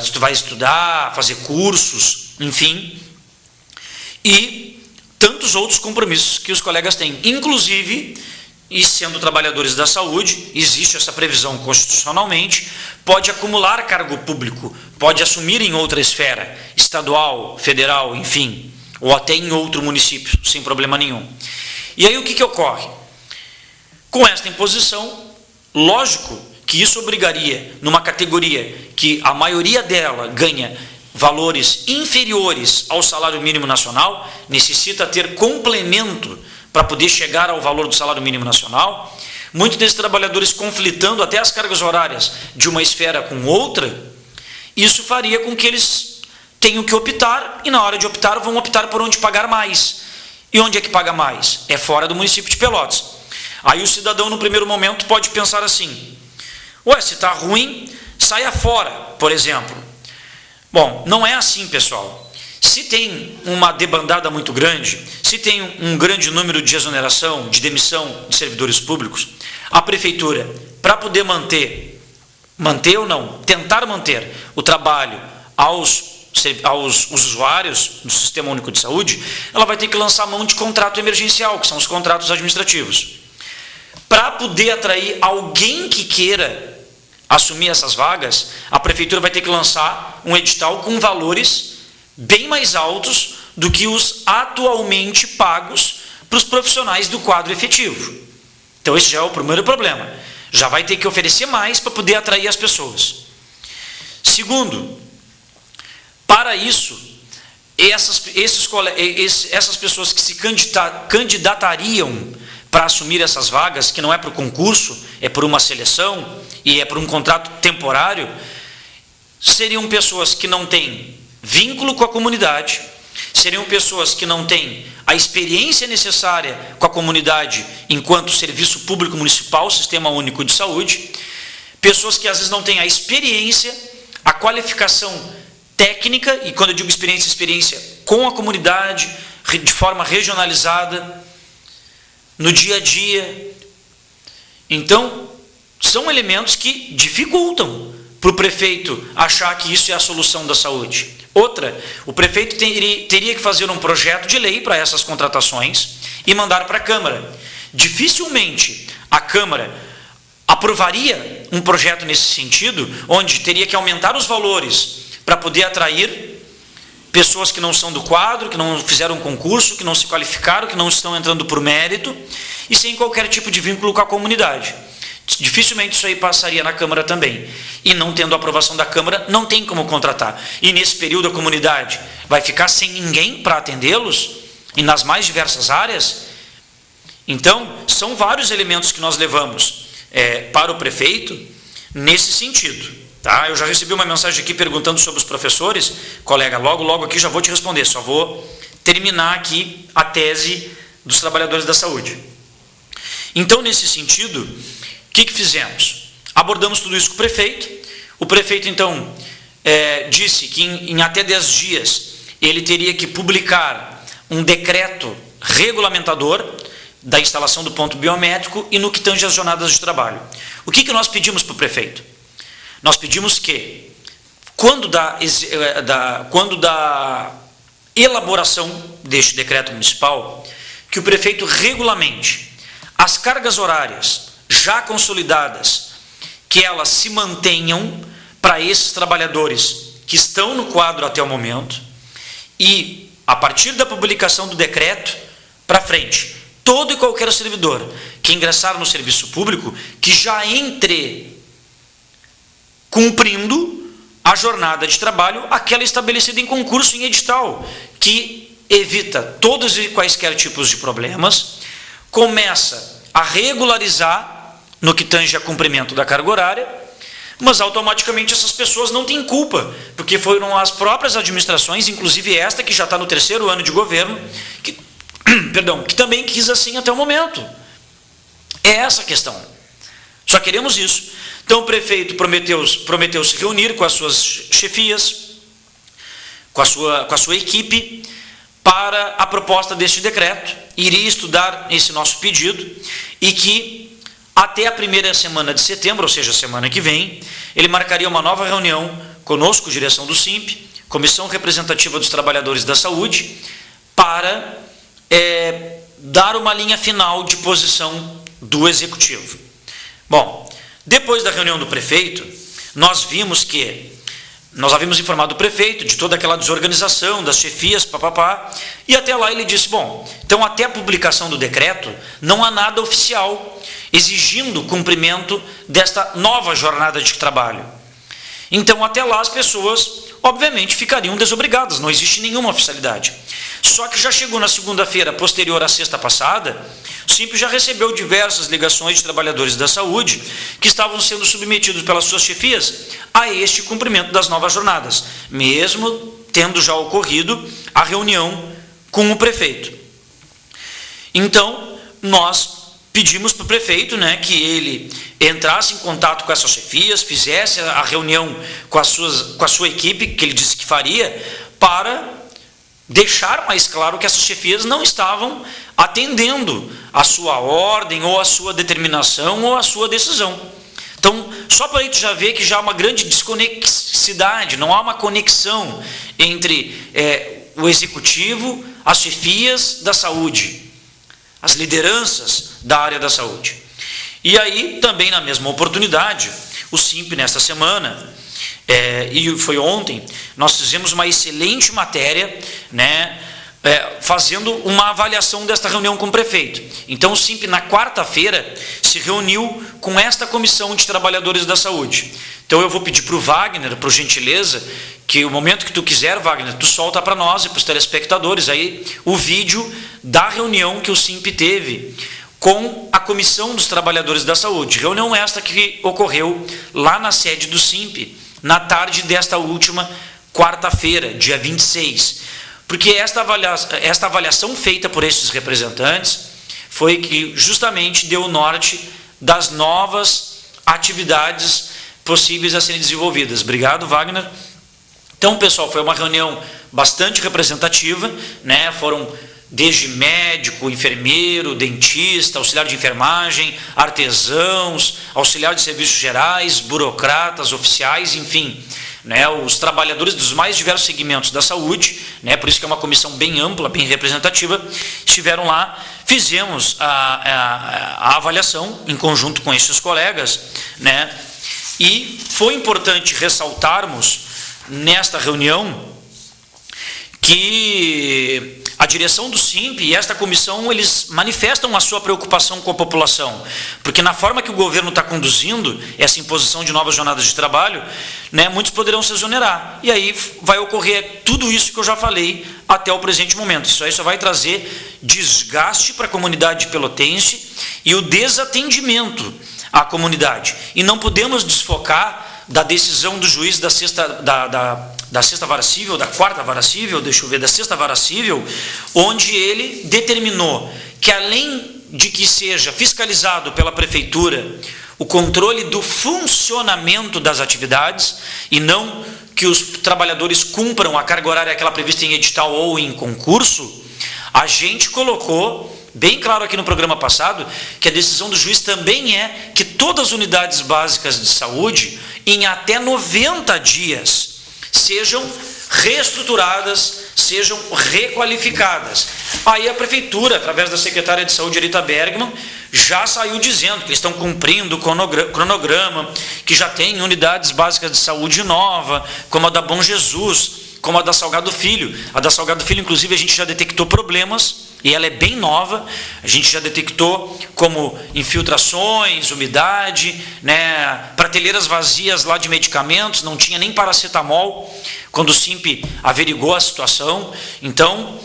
se tu vai estudar, fazer cursos, enfim, e tantos outros compromissos que os colegas têm, inclusive, e sendo trabalhadores da saúde, existe essa previsão constitucionalmente, pode acumular cargo público, pode assumir em outra esfera, estadual, federal, enfim, ou até em outro município, sem problema nenhum. E aí o que ocorre? Com esta imposição, lógico que isso obrigaria, numa categoria que a maioria dela ganha valores inferiores ao salário mínimo nacional, necessita ter complemento para poder chegar ao valor do salário mínimo nacional, muitos desses trabalhadores conflitando até as cargas horárias de uma esfera com outra, isso faria com que eles tenham que optar, e na hora de optar, vão optar por onde pagar mais. E onde é que paga mais? É fora do município de Pelotas. Aí o cidadão, no primeiro momento, pode pensar assim, ué, se está ruim, saia fora, por exemplo. Bom, não é assim, pessoal. Se tem uma debandada muito grande, se tem um grande número de exoneração, de demissão de servidores públicos, a prefeitura, para poder manter ou não, tentar manter o trabalho aos usuários do Sistema Único de Saúde, ela vai ter que lançar mão de contrato emergencial, que são os contratos administrativos. Para poder atrair alguém que queira assumir essas vagas, a prefeitura vai ter que lançar um edital com valores bem mais altos do que os atualmente pagos para os profissionais do quadro efetivo. Então esse já é o primeiro problema. Já vai ter que oferecer mais para poder atrair as pessoas. Segundo, para isso, essas pessoas que se candidatariam para assumir essas vagas, que não é por concurso, é por uma seleção e é por um contrato temporário, seriam pessoas que não têm vínculo com a comunidade, seriam pessoas que não têm a experiência necessária com a comunidade enquanto serviço público municipal, Sistema Único de Saúde, pessoas que às vezes não têm a experiência, a qualificação técnica, e quando eu digo experiência com a comunidade, de forma regionalizada, no dia a dia. Então, são elementos que dificultam para o prefeito achar que isso é a solução da saúde. Outra, o prefeito teria que fazer um projeto de lei para essas contratações e mandar para a Câmara. Dificilmente a Câmara aprovaria um projeto nesse sentido, onde teria que aumentar os valores para poder atrair pessoas que não são do quadro, que não fizeram concurso, que não se qualificaram, que não estão entrando por mérito e sem qualquer tipo de vínculo com a comunidade. Dificilmente isso aí passaria na Câmara também. E não tendo a aprovação da Câmara, não tem como contratar. E nesse período a comunidade vai ficar sem ninguém para atendê-los, e nas mais diversas áreas. Então, são vários elementos que nós levamos para o prefeito nesse sentido. Tá? Eu já recebi uma mensagem aqui perguntando sobre os professores. Colega, logo aqui já vou te responder. Só vou terminar aqui a tese dos trabalhadores da saúde. Então, nesse sentido, o que fizemos? Abordamos tudo isso com o prefeito. O prefeito, então, disse que em até 10 dias ele teria que publicar um decreto regulamentador da instalação do ponto biométrico e no que tange às jornadas de trabalho. O que nós pedimos para o prefeito? Nós pedimos que, quando da elaboração deste decreto municipal, que o prefeito regulamente as cargas horárias já consolidadas, que elas se mantenham para esses trabalhadores que estão no quadro até o momento, e a partir da publicação do decreto para frente, todo e qualquer servidor que ingressar no serviço público, que já entre cumprindo a jornada de trabalho, aquela estabelecida em concurso, em edital, que evita todos e quaisquer tipos de problemas, começa a regularizar no que tange a cumprimento da carga horária, mas automaticamente essas pessoas não têm culpa, porque foram as próprias administrações, inclusive esta que já está no 3º ano de governo, que também quis assim até o momento. É essa a questão. Só queremos isso. Então o prefeito prometeu se reunir com as suas chefias, com a sua equipe, para a proposta deste decreto, iria estudar esse nosso pedido e que até a primeira semana de setembro, ou seja, a semana que vem, ele marcaria uma nova reunião conosco, direção do SIMP, Comissão Representativa dos Trabalhadores da Saúde, para dar uma linha final de posição do Executivo. Bom, depois da reunião do prefeito, nós havíamos informado o prefeito de toda aquela desorganização, das chefias, e até lá ele disse, bom, então até a publicação do decreto, não há nada oficial exigindo o cumprimento desta nova jornada de trabalho. Então até lá as pessoas, obviamente, ficariam desobrigadas, não existe nenhuma oficialidade. Só que já chegou na segunda-feira, posterior à sexta passada, o SIMP já recebeu diversas ligações de trabalhadores da saúde que estavam sendo submetidos pelas suas chefias a este cumprimento das novas jornadas, mesmo tendo já ocorrido a reunião com o prefeito. Então, nós pedimos para o prefeito, que ele entrasse em contato com essas chefias, fizesse a reunião com a sua equipe, que ele disse que faria, para deixar mais claro que essas chefias não estavam atendendo a sua ordem, ou a sua determinação, ou a sua decisão. Então, só para aí tu já ver que já há uma grande desconexidade, não há uma conexão entre o executivo, as chefias da saúde, as lideranças da área da saúde. E aí, também na mesma oportunidade, o SIMP, nesta semana, e foi ontem, nós fizemos uma excelente matéria, fazendo uma avaliação desta reunião com o prefeito. Então o SIMP na quarta-feira se reuniu com esta comissão de trabalhadores da saúde. Então eu vou pedir para o Wagner, por gentileza, que o momento que tu quiser, Wagner, tu solta para nós e para os telespectadores aí o vídeo da reunião que o SIMP teve com a Comissão dos Trabalhadores da Saúde. Reunião esta que ocorreu lá na sede do SIMP, na tarde desta última quarta-feira, dia 26. Porque esta avaliação feita por esses representantes foi que justamente deu o norte das novas atividades possíveis a serem desenvolvidas. Obrigado, Wagner. Então, pessoal, foi uma reunião bastante representativa, foram desde médico, enfermeiro, dentista, auxiliar de enfermagem, artesãos, auxiliar de serviços gerais, burocratas, oficiais, enfim, né, os trabalhadores dos mais diversos segmentos da saúde, né, por isso que é uma comissão bem ampla, bem representativa, estiveram lá, fizemos a avaliação em conjunto com esses colegas, né, e foi importante ressaltarmos nesta reunião que a direção do SIMP e esta comissão, eles manifestam a sua preocupação com a população, porque na forma que o governo está conduzindo essa imposição de novas jornadas de trabalho, né, muitos poderão se exonerar, e aí vai ocorrer tudo isso que eu já falei até o presente momento. Isso aí só vai trazer desgaste para a comunidade pelotense e o desatendimento à comunidade, e não podemos desfocar da decisão do juiz da sexta vara civil, da quarta vara civil, deixa eu ver, da sexta vara civil, onde ele determinou que, além de que seja fiscalizado pela prefeitura o controle do funcionamento das atividades, e não que os trabalhadores cumpram a carga horária aquela prevista em edital ou em concurso, a gente colocou bem claro aqui no programa passado que a decisão do juiz também é que todas as unidades básicas de saúde, em até 90 dias, sejam reestruturadas, sejam requalificadas. Aí a prefeitura, através da secretária de saúde, Erita Bergman, já saiu dizendo que eles estão cumprindo o cronograma, que já tem unidades básicas de saúde nova, como a da Bom Jesus, como a da Salgado Filho. A da Salgado Filho, inclusive, a gente já detectou problemas, e ela é bem nova, a gente já detectou como infiltrações, umidade, né, prateleiras vazias lá de medicamentos, não tinha nem paracetamol, quando o SIMP averigou a situação. Então,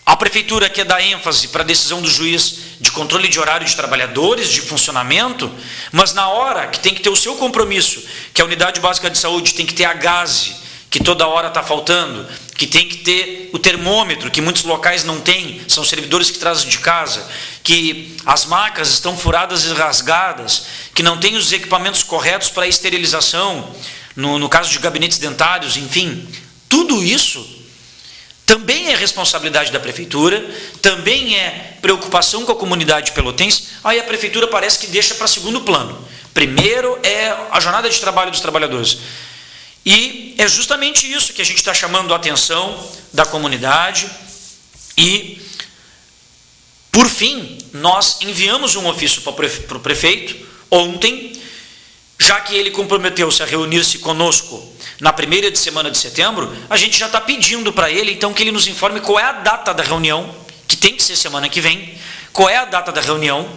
a prefeitura quer dar ênfase para a decisão do juiz de controle de horário de trabalhadores, de funcionamento, mas na hora que tem que ter o seu compromisso, que a unidade básica de saúde tem que ter a gase, que toda hora está faltando, que tem que ter o termômetro, que muitos locais não têm, são servidores que trazem de casa, que as macas estão furadas e rasgadas, que não tem os equipamentos corretos para esterilização, no caso de gabinetes dentários, enfim, tudo isso também é responsabilidade da prefeitura, também é preocupação com a comunidade pelotense. Aí a prefeitura parece que deixa para segundo plano. Primeiro é a jornada de trabalho dos trabalhadores. E é justamente isso que a gente está chamando a atenção da comunidade. E, por fim, nós enviamos um ofício para o prefeito ontem, já que ele comprometeu-se a reunir-se conosco na primeira semana de setembro, a gente já está pedindo para ele, então, que ele nos informe qual é a data da reunião, que tem que ser semana que vem, qual é a data da reunião,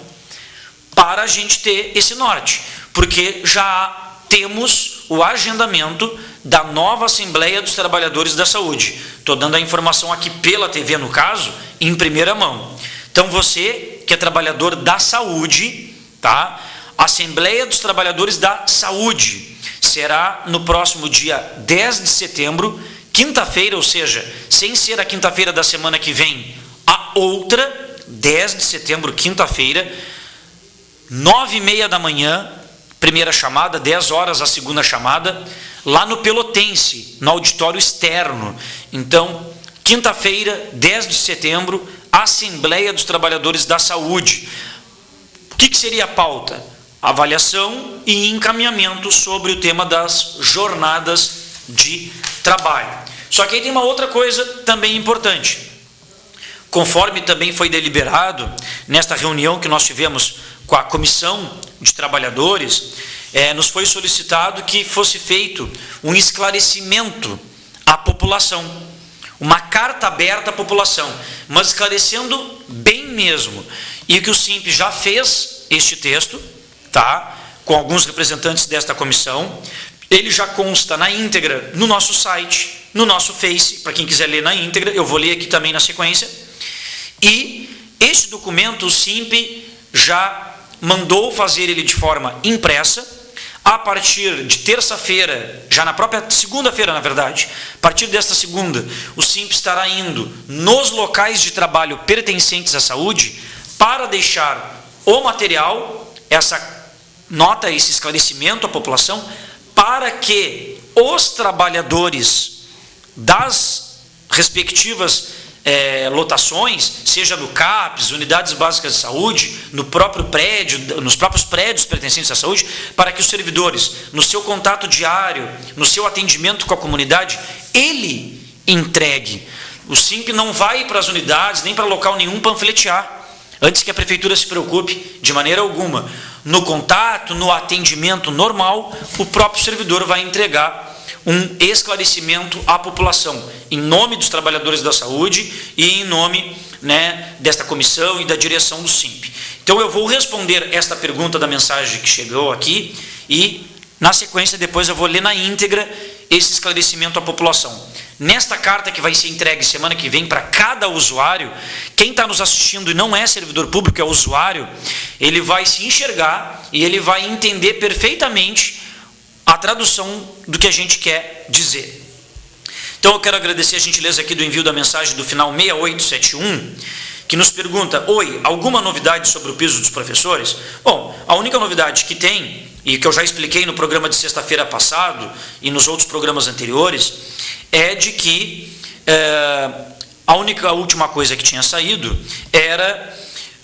para a gente ter esse norte, porque já temos o agendamento da nova Assembleia dos Trabalhadores da Saúde. Estou dando a informação aqui pela TV, no caso, em primeira mão. Então, você que é trabalhador da saúde, tá? Assembleia dos Trabalhadores da Saúde será no próximo dia 10 de setembro, quinta-feira, ou seja, sem ser a quinta-feira da semana que vem, a outra, 10 de setembro, quinta-feira, 9h30 da manhã, primeira chamada, 10 horas a segunda chamada, lá no Pelotense, no auditório externo. Então, quinta-feira, 10 de setembro, Assembleia dos Trabalhadores da Saúde. O que seria a pauta? Avaliação e encaminhamento sobre o tema das jornadas de trabalho. Só que aí tem uma outra coisa também importante. Conforme também foi deliberado nesta reunião que nós tivemos com a Comissão de Trabalhadores, nos foi solicitado que fosse feito um esclarecimento à população, uma carta aberta à população, mas esclarecendo bem mesmo. E que o SIMP já fez este texto, tá? Com alguns representantes desta comissão, ele já consta na íntegra no nosso site, no nosso Face, para quem quiser ler na íntegra, eu vou ler aqui também na sequência. E este documento o SIMP já mandou fazer ele de forma impressa. A partir de terça-feira, já na própria segunda-feira, na verdade, a partir desta segunda, o SIMP estará indo nos locais de trabalho pertencentes à saúde para deixar o material, essa nota, esse esclarecimento à população, para que os trabalhadores das respectivas lotações, seja no CAPS, unidades básicas de saúde, no próprio prédio, nos próprios prédios pertencentes à saúde, para que os servidores, no seu contato diário, no seu atendimento com a comunidade, ele entregue. O SIMP não vai para as unidades, nem para local nenhum panfletear, antes que a prefeitura se preocupe de maneira alguma. No contato, no atendimento normal, o próprio servidor vai entregar um esclarecimento à população, em nome dos trabalhadores da saúde e em nome, né, desta comissão e da direção do SIMP. Então eu vou responder esta pergunta da mensagem que chegou aqui e, na sequência, depois eu vou ler na íntegra esse esclarecimento à população. Nesta carta que vai ser entregue semana que vem para cada usuário, quem está nos assistindo e não é servidor público, é usuário, ele vai se enxergar e ele vai entender perfeitamente a tradução do que a gente quer dizer. Então eu quero agradecer a gentileza aqui do envio da mensagem do final 6871, que nos pergunta: oi, alguma novidade sobre o piso dos professores? Bom, a única novidade que tem, e que eu já expliquei no programa de sexta-feira passado e nos outros programas anteriores, é de que a última coisa que tinha saído era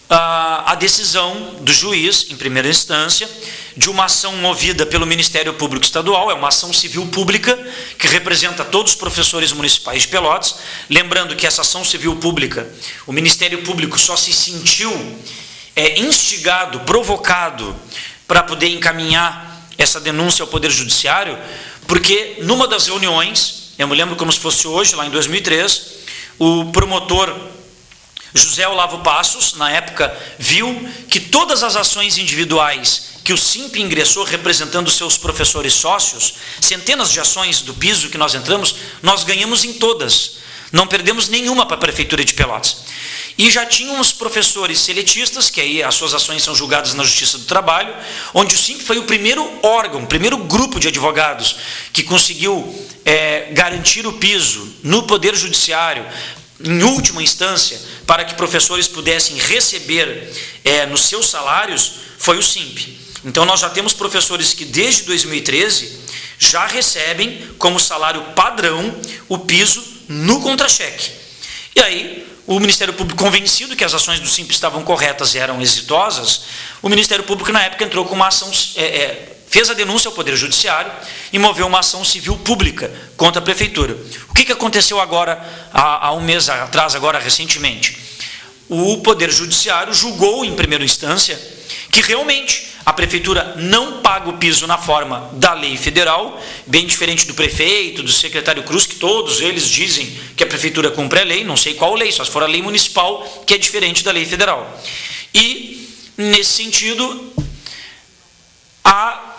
a decisão do juiz, em primeira instância, de uma ação movida pelo Ministério Público Estadual, é uma ação civil pública que representa todos os professores municipais de Pelotas. Lembrando que essa ação civil pública, o Ministério Público só se sentiu instigado, provocado, para poder encaminhar essa denúncia ao Poder Judiciário, porque numa das reuniões, eu me lembro como se fosse hoje, lá em 2003, o promotor José Olavo Passos, na época, viu que todas as ações individuais que o SIMP ingressou representando seus professores sócios, centenas de ações do piso que nós entramos, nós ganhamos em todas. Não perdemos nenhuma para a Prefeitura de Pelotas. E já tinham os professores seletistas, que aí as suas ações são julgadas na Justiça do Trabalho, onde o SIMP foi o primeiro órgão, o primeiro grupo de advogados que conseguiu garantir o piso no Poder Judiciário, em última instância, para que professores pudessem receber nos seus salários, foi o SIMP. Então nós já temos professores que desde 2013 já recebem como salário padrão o piso no contra-cheque. E aí o Ministério Público, convencido que as ações do SIMP estavam corretas e eram exitosas, o Ministério Público na época entrou com uma ação, fez a denúncia ao Poder Judiciário e moveu uma ação civil pública contra a Prefeitura. O que aconteceu agora, há um mês atrás, agora recentemente? O Poder Judiciário julgou em primeira instância que realmente a Prefeitura não paga o piso na forma da lei federal, bem diferente do prefeito, do secretário Cruz, que todos eles dizem que a Prefeitura cumpre a lei, não sei qual lei, só se for a lei municipal, que é diferente da lei federal. E, nesse sentido, a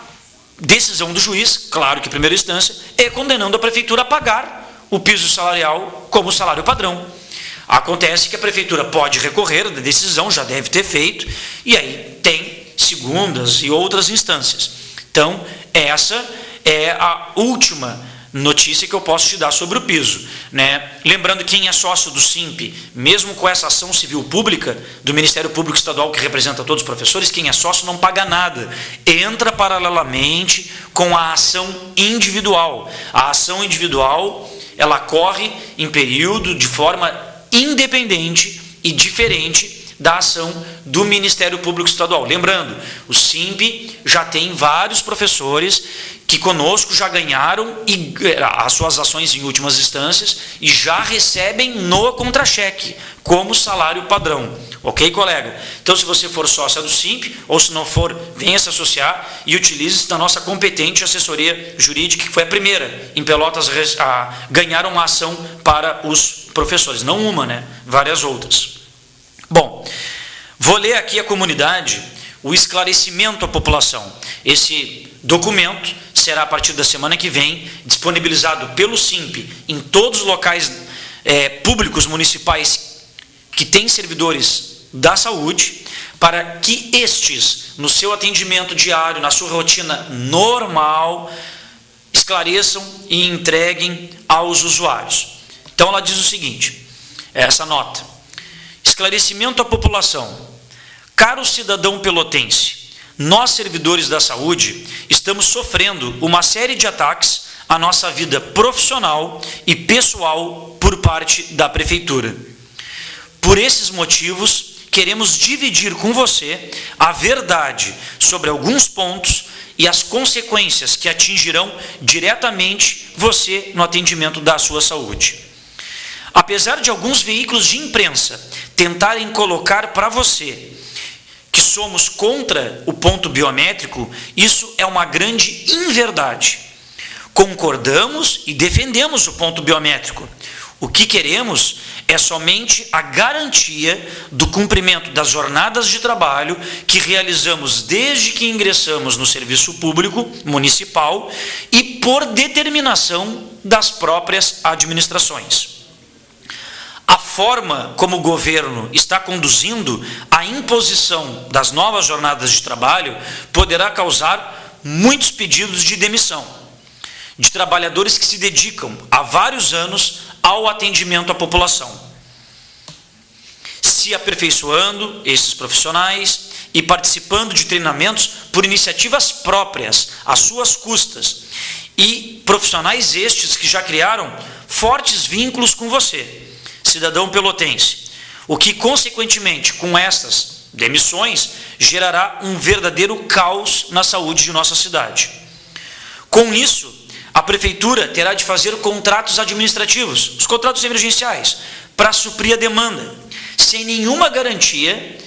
decisão do juiz, claro que em primeira instância, é condenando a Prefeitura a pagar o piso salarial como salário padrão. Acontece que a Prefeitura pode recorrer da decisão, já deve ter feito, e aí tem segundas e outras instâncias. Então, essa é a última notícia que eu posso te dar sobre o piso, né? Lembrando que quem é sócio do SIMP, mesmo com essa ação civil pública do Ministério Público Estadual, que representa todos os professores, quem é sócio não paga nada, entra paralelamente com a ação individual. A ação individual, ela corre em período de forma independente e diferente da ação do Ministério Público Estadual. Lembrando, o SIMP já tem vários professores que conosco já ganharam as suas ações em últimas instâncias e já recebem no contra-cheque, como salário padrão. Ok, colega? Então, se você for sócia do SIMP, ou se não for, venha se associar e utilize da nossa competente assessoria jurídica, que foi a primeira em Pelotas a ganhar uma ação para os professores. Não uma, né? Várias outras. Bom, vou ler aqui à comunidade o esclarecimento à população. Esse documento será, a partir da semana que vem, disponibilizado pelo SIMP em todos os locais públicos municipais que têm servidores da saúde, para que estes, no seu atendimento diário, na sua rotina normal, esclareçam e entreguem aos usuários. Então, ela diz o seguinte, essa nota: esclarecimento à população. Caro cidadão pelotense, nós, servidores da saúde, estamos sofrendo uma série de ataques a nossa vida profissional e pessoal por parte da Prefeitura. Por esses motivos, queremos dividir com você a verdade sobre alguns pontos e as consequências que atingirão diretamente você no atendimento da sua saúde. Apesar de alguns veículos de imprensa tentarem colocar para você que somos contra o ponto biométrico, isso é uma grande inverdade. Concordamos e defendemos o ponto biométrico. O que queremos é somente a garantia do cumprimento das jornadas de trabalho que realizamos desde que ingressamos no serviço público municipal e por determinação das próprias administrações. A forma como o governo está conduzindo a imposição das novas jornadas de trabalho poderá causar muitos pedidos de demissão de trabalhadores que se dedicam há vários anos ao atendimento à população, se aperfeiçoando esses profissionais e participando de treinamentos por iniciativas próprias, às suas custas, e profissionais estes que já criaram fortes vínculos com você, cidadão pelotense, o que, consequentemente, com estas demissões, gerará um verdadeiro caos na saúde de nossa cidade. Com isso, a Prefeitura terá de fazer contratos administrativos, os contratos emergenciais, para suprir a demanda, sem nenhuma garantia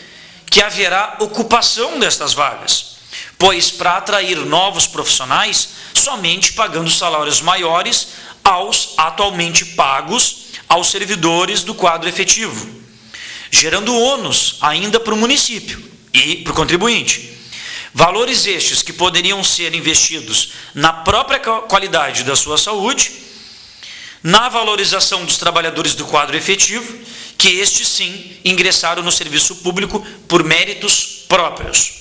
que haverá ocupação destas vagas, pois para atrair novos profissionais, somente pagando salários maiores aos atualmente pagos aos servidores do quadro efetivo, gerando ônus ainda para o município e para o contribuinte. Valores estes que poderiam ser investidos na própria qualidade da sua saúde, na valorização dos trabalhadores do quadro efetivo, que estes sim ingressaram no serviço público por méritos próprios.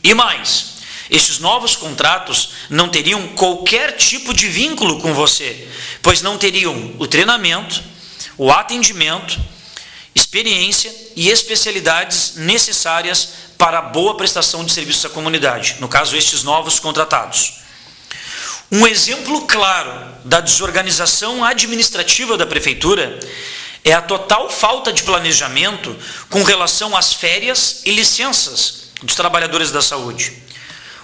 E mais, estes novos contratos não teriam qualquer tipo de vínculo com você, pois não teriam o treinamento, o atendimento, experiência e especialidades necessárias para a boa prestação de serviços à comunidade, no caso, estes novos contratados. Um exemplo claro da desorganização administrativa da Prefeitura é a total falta de planejamento com relação às férias e licenças dos trabalhadores da saúde.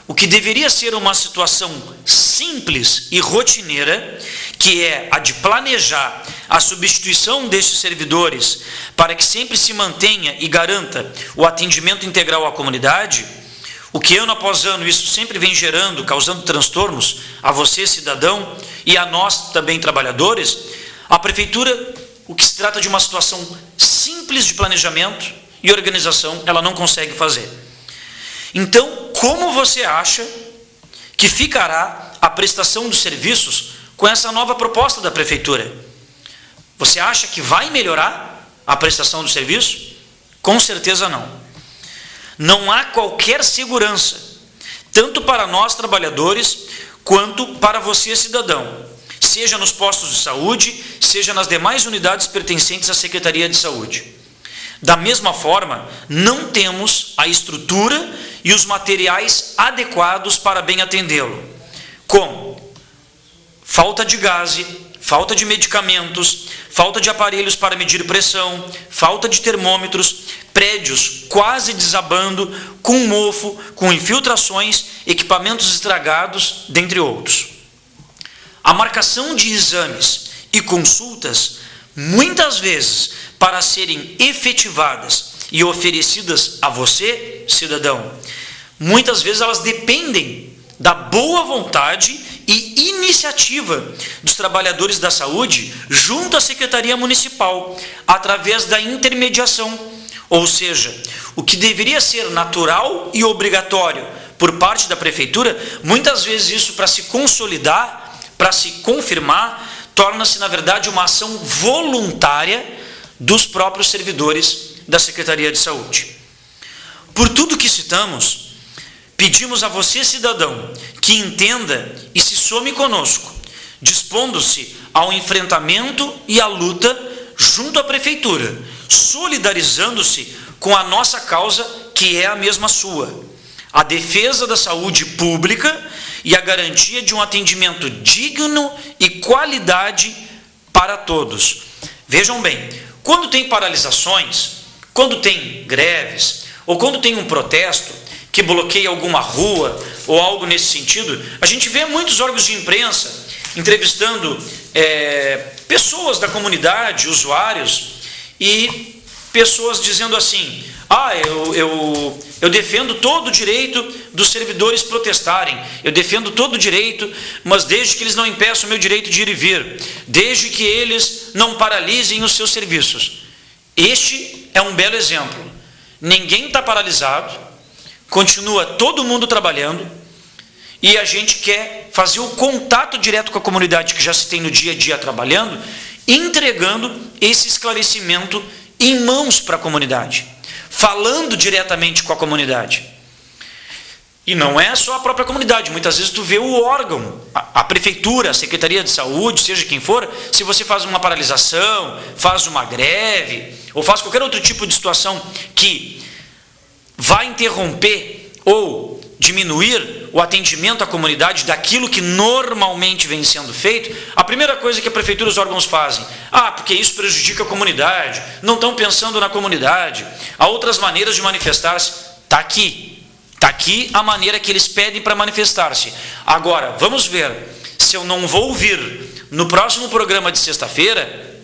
O que deveria ser uma situação simples e rotineira, que é a de planejar a substituição destes servidores para que sempre se mantenha e garanta o atendimento integral à comunidade, o que ano após ano isso sempre vem gerando, causando transtornos a você, cidadão, e a nós também, trabalhadores, a Prefeitura, o que se trata de uma situação simples de planejamento e organização, ela não consegue fazer. Então, como você acha que ficará a prestação dos serviços com essa nova proposta da Prefeitura? Você acha que vai melhorar a prestação do serviço? Com certeza não. Não há qualquer segurança, tanto para nós trabalhadores, quanto para você, cidadão, seja nos postos de saúde, seja nas demais unidades pertencentes à Secretaria de Saúde. Da mesma forma, não temos a estrutura e os materiais adequados para bem atendê-lo, como falta de gás, falta de medicamentos, falta de aparelhos para medir pressão, falta de termômetros, prédios quase desabando, com mofo, com infiltrações, equipamentos estragados, dentre outros. A marcação de exames e consultas, muitas vezes, para serem efetivadas e oferecidas a você, cidadão, muitas vezes elas dependem da boa vontade e iniciativa dos trabalhadores da saúde junto à Secretaria Municipal, através da intermediação, ou seja, o que deveria ser natural e obrigatório por parte da Prefeitura, muitas vezes isso, para se consolidar, para se confirmar, torna-se, na verdade, uma ação voluntária dos próprios servidores da Secretaria de Saúde. Por tudo que citamos, pedimos a você, cidadão, que entenda e se some conosco, dispondo-se ao enfrentamento e à luta junto à Prefeitura, solidarizando-se com a nossa causa, que é a mesma sua, a defesa da saúde pública e a garantia de um atendimento digno e qualidade para todos. Vejam bem, quando tem paralisações, quando tem greves, ou quando tem um protesto que bloqueia alguma rua ou algo nesse sentido, a gente vê muitos órgãos de imprensa entrevistando pessoas da comunidade, usuários, e pessoas dizendo assim: eu defendo todo o direito dos servidores protestarem, eu defendo todo o direito, mas desde que eles não impeçam o meu direito de ir e vir, desde que eles não paralisem os seus serviços. Este é um belo exemplo. Ninguém está paralisado, continua todo mundo trabalhando, e a gente quer fazer o contato direto com a comunidade que já se tem no dia a dia trabalhando, entregando esse esclarecimento em mãos para a comunidade, falando diretamente com a comunidade. E não é só a própria comunidade, muitas vezes tu vê o órgão, a prefeitura, a Secretaria de Saúde, seja quem for, se você faz uma paralisação, faz uma greve, ou faz qualquer outro tipo de situação que vai interromper ou diminuir o atendimento à comunidade daquilo que normalmente vem sendo feito, a primeira coisa que a prefeitura e os órgãos fazem: porque isso prejudica a comunidade, não estão pensando na comunidade, há outras maneiras de manifestar-se. Está aqui a maneira que eles pedem para manifestar-se. Agora, vamos ver se eu não vou vir no próximo programa de sexta-feira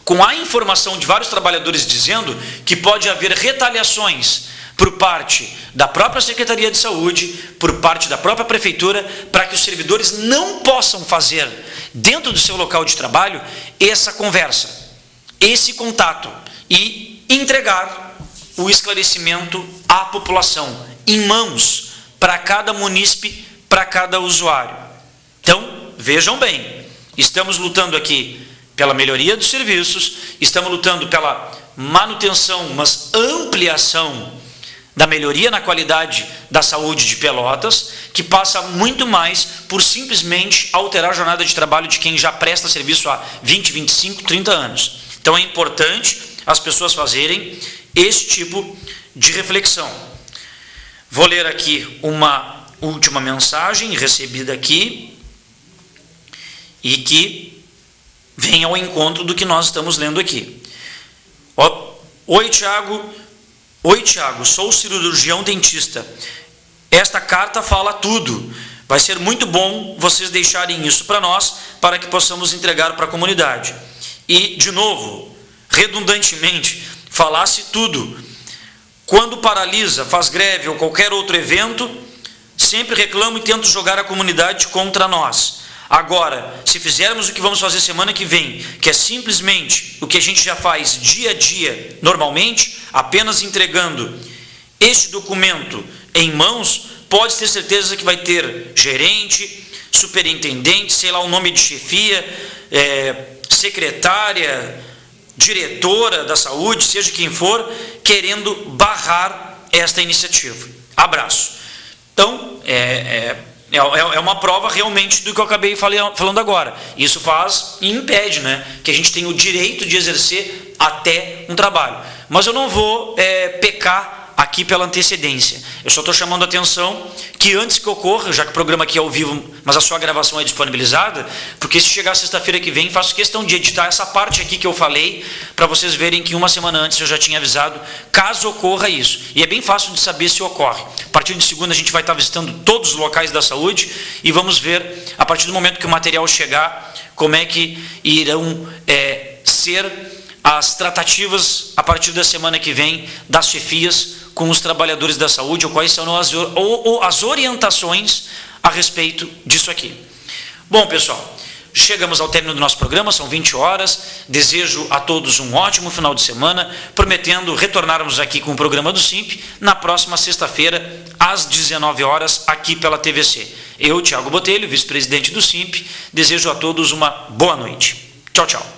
com a informação de vários trabalhadores dizendo que pode haver retaliações por parte da própria Secretaria de Saúde, por parte da própria Prefeitura, para que os servidores não possam fazer, dentro do seu local de trabalho, essa conversa, esse contato, e entregar o esclarecimento à população, em mãos, para cada munícipe, para cada usuário. Então, vejam bem, estamos lutando aqui pela melhoria dos serviços, estamos lutando pela manutenção, mas ampliação da melhoria na qualidade da saúde de Pelotas, que passa muito mais por simplesmente alterar a jornada de trabalho de quem já presta serviço há 20, 25, 30 anos. Então é importante as pessoas fazerem esse tipo de reflexão. Vou ler aqui uma última mensagem recebida aqui e que vem ao encontro do que nós estamos lendo aqui. Oi, Tiago, sou cirurgião dentista. Esta carta fala tudo. Vai ser muito bom vocês deixarem isso para nós, para que possamos entregar para a comunidade. E, de novo, redundantemente, falasse tudo. Quando paralisa, faz greve ou qualquer outro evento, sempre reclamo e tento jogar a comunidade contra nós. Agora, se fizermos o que vamos fazer semana que vem, que é simplesmente o que a gente já faz dia a dia, normalmente, apenas entregando este documento em mãos, pode ter certeza que vai ter gerente, superintendente, sei lá o nome de chefia, secretária, diretora da saúde, seja quem for, querendo barrar esta iniciativa. Abraço. Então, é uma prova realmente do que eu acabei falando agora. Isso faz e impede, que a gente tenha o direito de exercer até um trabalho. Mas eu não vou pecar aqui pela antecedência. Eu só estou chamando a atenção que antes que ocorra, já que o programa aqui é ao vivo, mas a sua gravação é disponibilizada, porque se chegar sexta-feira que vem, faço questão de editar essa parte aqui que eu falei, para vocês verem que uma semana antes eu já tinha avisado, caso ocorra isso. E é bem fácil de saber se ocorre. A partir de segunda a gente vai estar visitando todos os locais da saúde e vamos ver, a partir do momento que o material chegar, como é que irão ser as tratativas a partir da semana que vem das chefias com os trabalhadores da saúde, ou quais são as orientações a respeito disso aqui. Bom, pessoal, chegamos ao término do nosso programa, são 20 horas, desejo a todos um ótimo final de semana, prometendo retornarmos aqui com o programa do SIMP na próxima sexta-feira, às 19 horas, aqui pela TVC. Eu, Tiago Botelho, vice-presidente do SIMP, desejo a todos uma boa noite. Tchau, tchau.